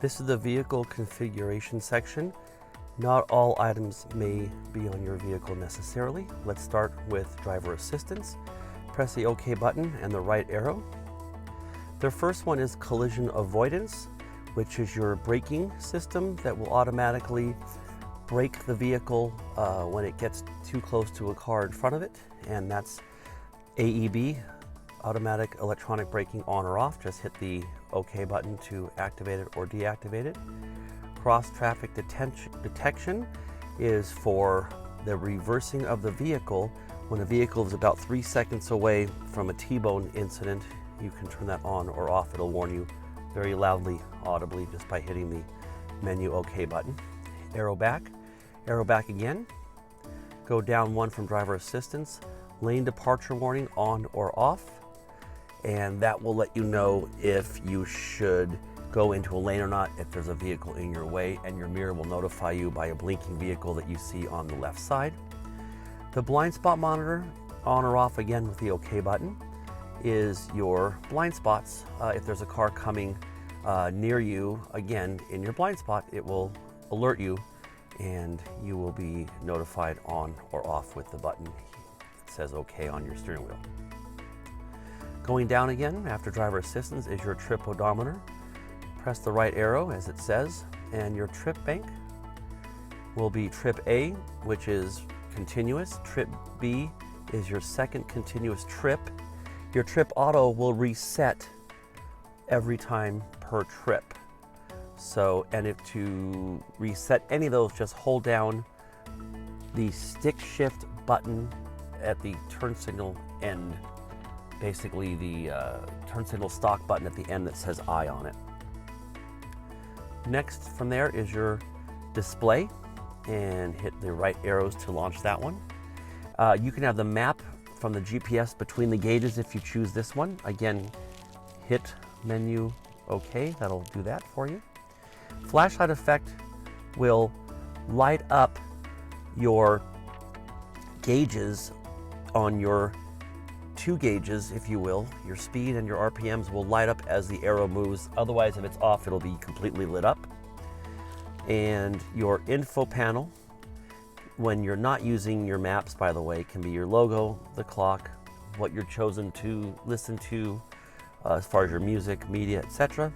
This is the vehicle configuration section. Not all items may be on your vehicle necessarily. Let's start with driver assistance. Press the OK button and the right arrow. The first one is collision avoidance, which is your braking system that will automatically brake the vehicle when it gets too close to a car in front of it, and that's AEB, automatic electronic braking, on or off. Just hit the OK button to activate it or deactivate it. Cross traffic detection is for the reversing of the vehicle. When a vehicle is about 3 seconds away from a T-bone incident, you can turn that on or off. It'll warn you very loudly, audibly, just by hitting the menu OK button. Arrow back again. Go down one from driver assistance. Lane departure warning, on or off. And that will let you know if you should go into a lane or not, if there's a vehicle in your way, and your mirror will notify you by a blinking vehicle that you see on the left side. The blind spot monitor, on or off again with the OK button, is your blind spots. If there's a car coming near you, again, in your blind spot, it will alert you and you will be notified on or off with the button that says OK on your steering wheel. Going down again after driver assistance is your trip odometer. Press the right arrow as it says, and your trip bank will be trip A, which is continuous. Trip B is your second continuous trip. Your trip auto will reset every time per trip. So, and if to reset any of those, just hold down the stick shift button at the turn signal end, basically the turn signal stock button at the end that says I on it. Next from there is your display, and hit the right arrows to launch that one. You can have the map from the GPS between the gauges if you choose this one. Again, hit menu OK, that'll do that for you. Flashlight effect will light up your gauges on your two gauges, if you will. Your speed and your RPMs will light up as the arrow moves. Otherwise, if it's off, it'll be completely lit up. And your info panel, when you're not using your maps, by the way, can be your logo, the clock, what you're chosen to listen to as far as your music, media, etc.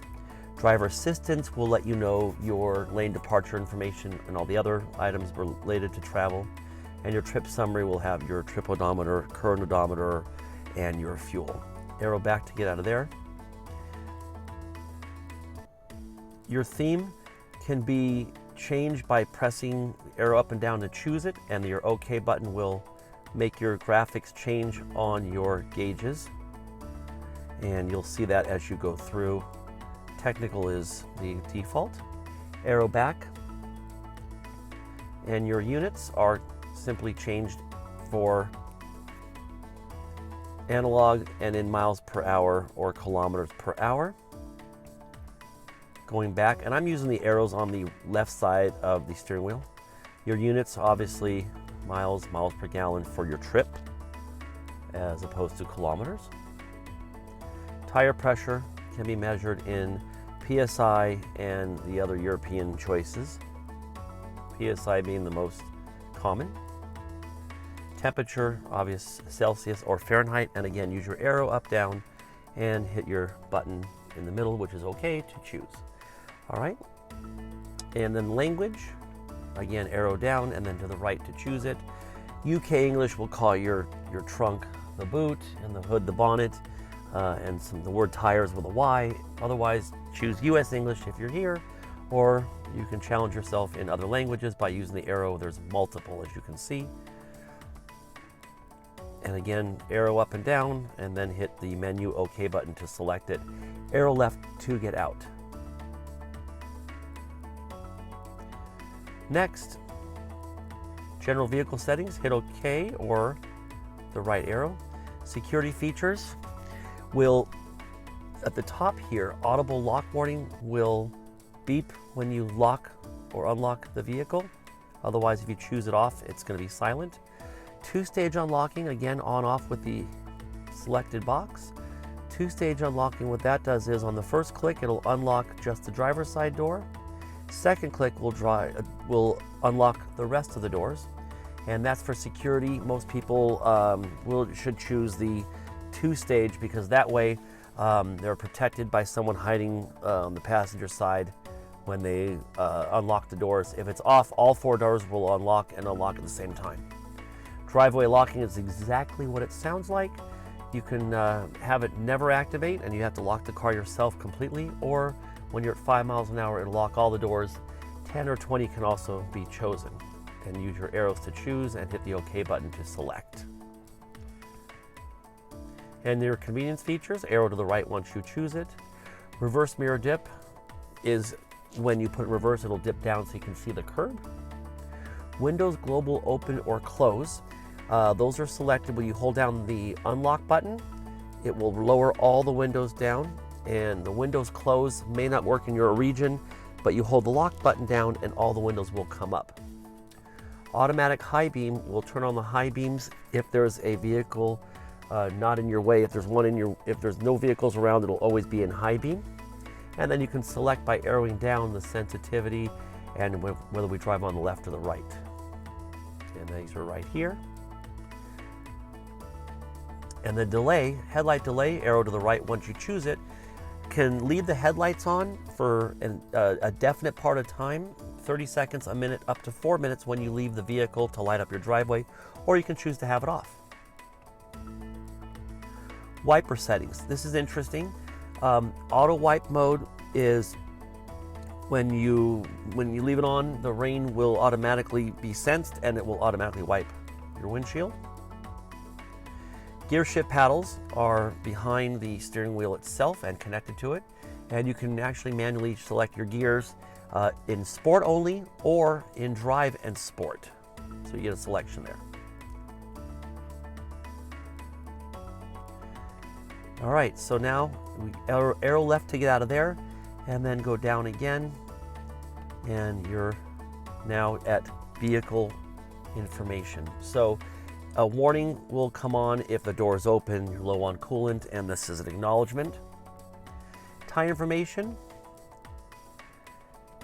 Driver assistance will let you know your lane departure information and all the other items related to travel. And your trip summary will have your trip odometer, current odometer, and your fuel. Arrow back to get out of there. Your theme can be changed by pressing arrow up and down to choose it, and your OK button will make your graphics change on your gauges. And you'll see that as you go through. Technical is the default. Arrow back. And your units are simply changed for analog and in miles per hour or kilometers per hour. Going back, and I'm using the arrows on the left side of the steering wheel. Your units, obviously, miles per gallon for your trip, as opposed to kilometers. Tire pressure can be measured in PSI and the other European choices, PSI being the most common. Temperature, obvious Celsius or Fahrenheit, and again, use your arrow up, down, and hit your button in the middle, which is OK to choose. All right, and then language, again, arrow down and then to the right to choose it. UK English will call your trunk the boot, and the hood the bonnet, and the word tires with a Y. Otherwise, choose US English if you're here, or you can challenge yourself in other languages by using the arrow. There's multiple, as you can see. And again, arrow up and down, and then hit the menu OK button to select it. Arrow left to get out. Next, general vehicle settings, hit OK or the right arrow. Security features will, at the top here, audible lock warning will beep when you lock or unlock the vehicle. Otherwise, if you choose it off, it's going to be silent. Two-stage unlocking, again, on-off with the selected box. Two-stage unlocking, what that does is on the first click, it'll unlock just the driver's side door. Second click will unlock the rest of the doors. And that's for security. Most people should choose the two-stage because that way they're protected by someone hiding on the passenger side when they unlock the doors. If it's off, all four doors will unlock and unlock at the same time. Driveway locking is exactly what it sounds like. You can have it never activate and you have to lock the car yourself completely, or when you're at 5 miles an hour, it'll lock all the doors. 10 or 20 can also be chosen. And use your arrows to choose and hit the OK button to select. And your convenience features, arrow to the right once you choose it. Reverse mirror dip is when you put it in reverse, it'll dip down so you can see the curb. Windows global open or close. Those are selected when you hold down the unlock button. It will lower all the windows down, and the windows close may not work in your region, but you hold the lock button down and all the windows will come up. Automatic high beam will turn on the high beams if there's a vehicle not in your way. If there's no vehicles around, it'll always be in high beam. And then you can select by arrowing down the sensitivity and whether we drive on the left or the right. And these are right here. And the delay, headlight delay, arrow to the right once you choose it, can leave the headlights on for a definite part of time, 30 seconds, a minute, up to 4 minutes when you leave the vehicle to light up your driveway, or you can choose to have it off. Wiper settings. This is interesting. Auto wipe mode is when you leave it on, the rain will automatically be sensed and it will automatically wipe your windshield. Gear shift paddles are behind the steering wheel itself and connected to it, and you can actually manually select your gears in sport only or in drive and sport. So you get a selection there. All right, so now we arrow left to get out of there and then go down again, and you're now at vehicle information. So a warning will come on if the door is open, you're low on coolant, and this is an acknowledgement. Tire information.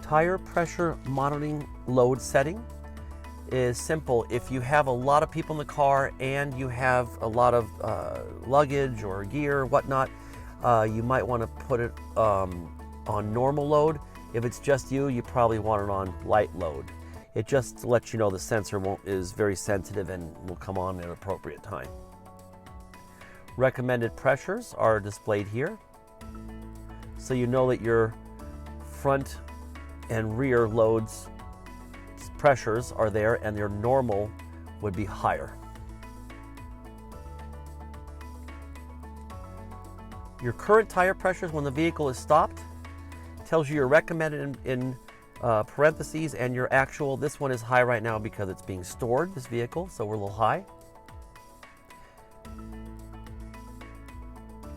Tire pressure monitoring load setting is simple. If you have a lot of people in the car and you have a lot of luggage or gear or whatnot, you might want to put it on normal load. If it's just you, you probably want it on light load. It just lets you know the sensor is very sensitive and will come on at an appropriate time. Recommended pressures are displayed here, so you know that your front and rear loads pressures are there and their normal would be higher. Your current tire pressures when the vehicle is stopped tells you your recommended in parentheses and your actual. This one is high right now because it's being stored, this vehicle, so we're a little high.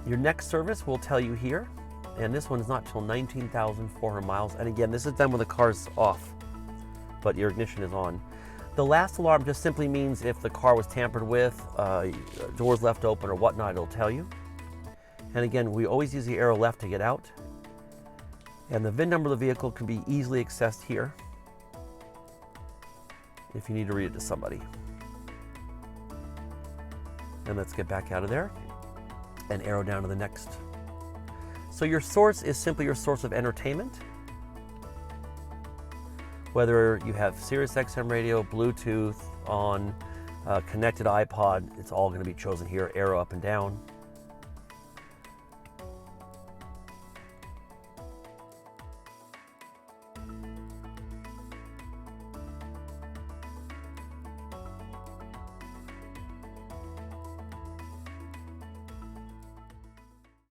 Your next service will tell you here, and this one is not till 19,400 miles. And again, this is done when the car's off, but your ignition is on. The last alarm just simply means if the car was tampered with, doors left open or whatnot, it'll tell you. And again, we always use the arrow left to get out. And the VIN number of the vehicle can be easily accessed here if you need to read it to somebody. And let's get back out of there and arrow down to the next. So your source is simply your source of entertainment. Whether you have Sirius XM radio, Bluetooth on, connected iPod, it's all going to be chosen here, arrow up and down.